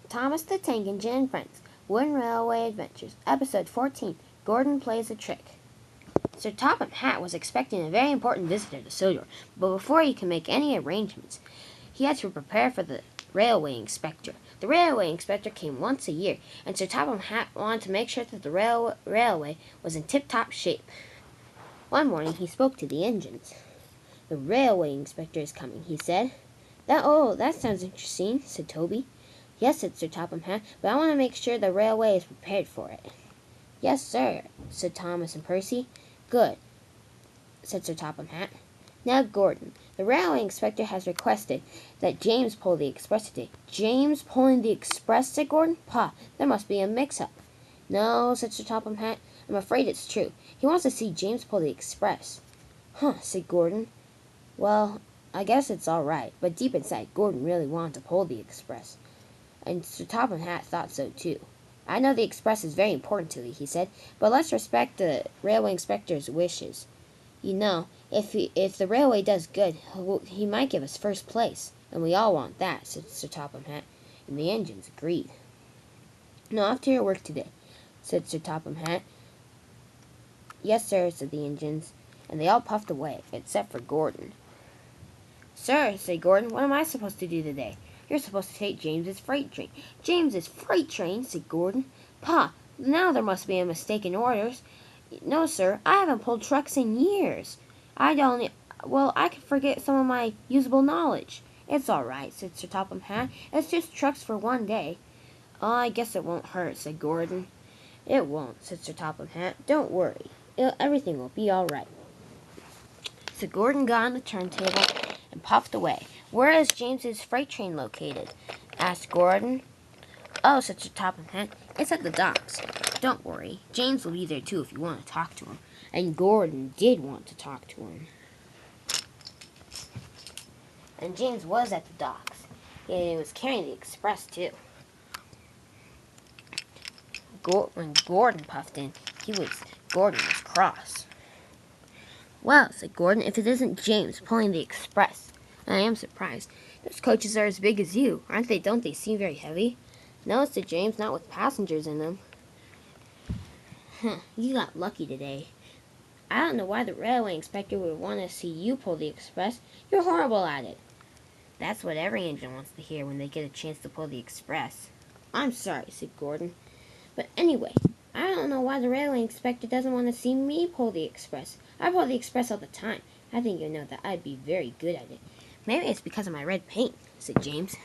Thomas the Tank Engine and Friends, Wooden Railway Adventures, Episode 14, Gordon Plays a Trick. Sir Topham Hatt was expecting a very important visitor to Sodor, but before he could make any arrangements, he had to prepare for the railway inspector. The railway inspector came once a year, and Sir Topham Hatt wanted to make sure that the railway was in tip-top shape. One morning he spoke to the engines. "The railway inspector is coming," he said. That sounds interesting," said Toby. "Yes," said Sir Topham Hatt, "but I want to make sure the railway is prepared for it." "Yes, sir," said Thomas and Percy. "Good," said Sir Topham Hatt. "Now, Gordon, the railway inspector has requested that James pull the express today." "James pulling the express?" said Gordon. "Pah, there must be a mix-up." "No," said Sir Topham Hatt, "I'm afraid it's true. He wants to see James pull the express." "Huh," said Gordon. "Well, I guess it's all right." But deep inside, Gordon really wanted to pull the express. And Sir Topham Hatt thought so too. "I know the express is very important to you," he said, "but let's respect the railway inspector's wishes. You know, if the railway does good, he might give us first place, and we all want that," said Sir Topham Hatt, and the engines agreed. "Now off to your work today," said Sir Topham Hatt. "Yes, sir," said the engines, and they all puffed away, except for Gordon. "Sir," said Gordon, "what am I supposed to do today?" "You're supposed to take James's freight train." "James's freight train?" said Gordon. "Pah, now there must be a mistake in orders." "No, sir, I haven't pulled trucks in years. I could forget some of my usable knowledge." "It's all right," said Sir Topham Hatt. "It's just trucks for one day." "Oh, I guess it won't hurt," said Gordon. "It won't," said Sir Topham Hatt. "Don't worry. Everything will be all right." So Gordon got on the turntable and puffed away. "Where is James's freight train located?" asked Gordon. "Oh," said Sir Topham Hatt, "it's at the docks. Don't worry. James will be there too if you want to talk to him." And Gordon did want to talk to him. And James was at the docks. He was carrying the express too. When Gordon puffed in, Gordon was cross. "Well," said Gordon, "if it isn't James pulling the express. I am surprised. Those coaches are as big as you, aren't they? Don't they seem very heavy?" "No," said James, "not with passengers in them." "You got lucky today. I don't know why the railway inspector would want to see you pull the express. You're horrible at it." "That's what every engine wants to hear when they get a chance to pull the express." "I'm sorry," said Gordon. "But anyway, I don't know why the railway inspector doesn't want to see me pull the express. I pull the express all the time. I think you know that I'd be very good at it." "Maybe it's because of my red paint," said James.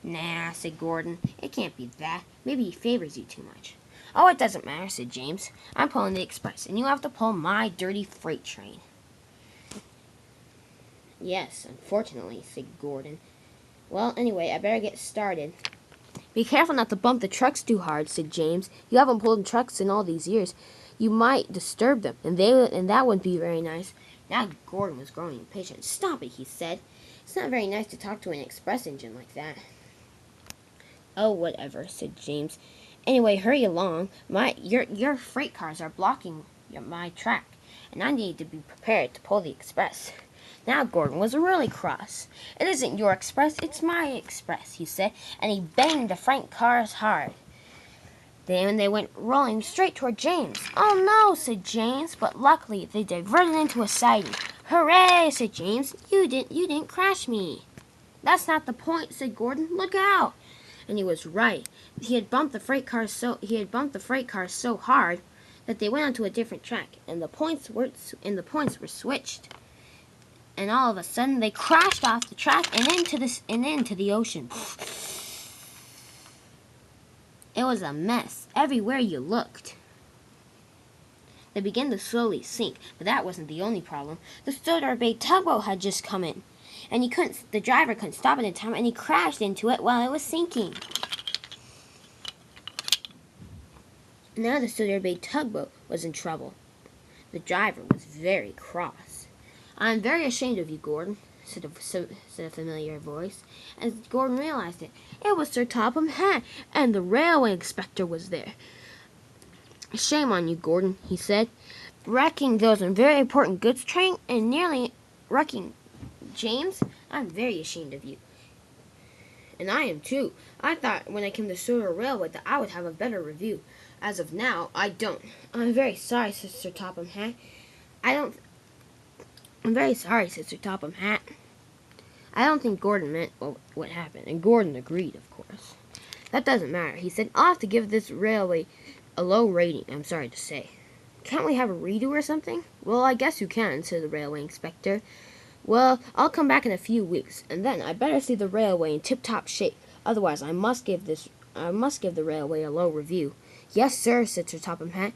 "Nah," said Gordon. "It can't be that. Maybe he favors you too much." "Oh, it doesn't matter," said James. "I'm pulling the express, and you have to pull my dirty freight train." "Yes, unfortunately," said Gordon. "Well, anyway, I better get started." "Be careful not to bump the trucks too hard," said James. "You haven't pulled trucks in all these years. You might disturb them, and that wouldn't be very nice." Now Gordon was growing impatient. "Stop it," he said. "It's not very nice to talk to an express engine like that." "Oh, whatever," said James. "Anyway, hurry along. Your freight cars are blocking my track, and I need to be prepared to pull the express." Now Gordon was really cross. "It isn't your express, it's my express," he said, and he banged the freight cars hard. Then they went rolling straight toward James. "Oh no," said James, but luckily they diverted into a siding. "Hooray," said James. You didn't crash me." "That's not the point," said Gordon. "Look out." And he was right. He had bumped the freight cars so hard that they went onto a different track, and the points were switched. And all of a sudden they crashed off the track and into the ocean. It was a mess everywhere you looked. They began to slowly sink, but that wasn't the only problem. The Sodor Bay tugboat had just come in, and the driver couldn't stop it in time, and he crashed into it while it was sinking. Now the Sodor Bay tugboat was in trouble. The driver was very cross. "I'm very ashamed of you, Gordon," said a familiar voice. As Gordon realized it, it was Sir Topham Hatt, and the railway inspector was there. "Shame on you, Gordon," he said. "Wrecking those very important goods train and nearly wrecking James. I'm very ashamed of you." And I am too. I thought when I came to Sawyer Railway that I would have a better review. As of now, I don't. I'm very sorry, Sister Topham Hatt. I'm very sorry, Sister Topham Hatt. I don't think Gordon meant what happened, and Gordon agreed, of course. That doesn't matter. He said, I'll have to give this railway a low rating, I'm sorry to say. Can't we have a redo or something? Well, I guess you can, said the railway inspector. Well, I'll come back in a few weeks, and then I better see the railway in tip-top shape. Otherwise, I must give the railway a low review. Yes, sir, said Sir Topham Hatt.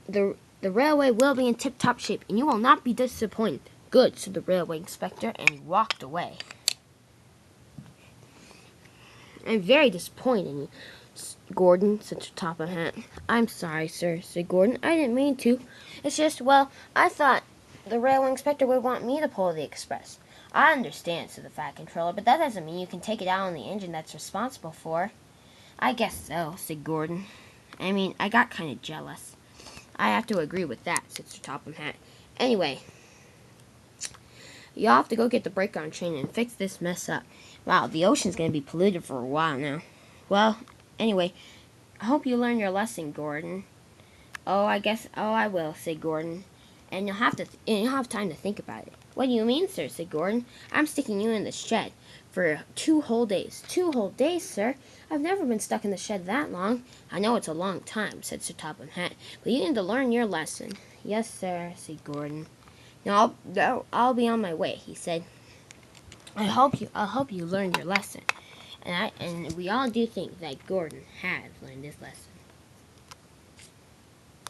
The railway will be in tip-top shape, and you will not be disappointed. Good, said the railway inspector, and he walked away. I'm very disappointed in you, Gordon, said Sir Topham Hatt. I'm sorry, sir, said Gordon. I didn't mean to. It's just, well, I thought the railway inspector would want me to pull the express. I understand, said the Fat Controller, but that doesn't mean you can take it out on the engine that's responsible for. I guess so, said Gordon. I mean, I got kind of jealous. I have to agree with that, said Sir Topham Hatt. Anyway, y'all have to go get the break-on train and fix this mess up. Wow, the ocean's going to be polluted for a while now. Well, anyway, I hope you learn your lesson, Gordon. Oh, I will, said Gordon. And you'll have time to think about it. What do you mean, sir, said Gordon. I'm sticking you in the shed for 2 whole days. 2 whole days, sir? I've never been stuck in the shed that long. I know it's a long time, said Sir Topham Hatt, but you need to learn your lesson. Yes, sir, said Gordon. Now, I'll be on my way, he said. I'll help you learn your lesson. And we all do think that Gordon has learned his lesson.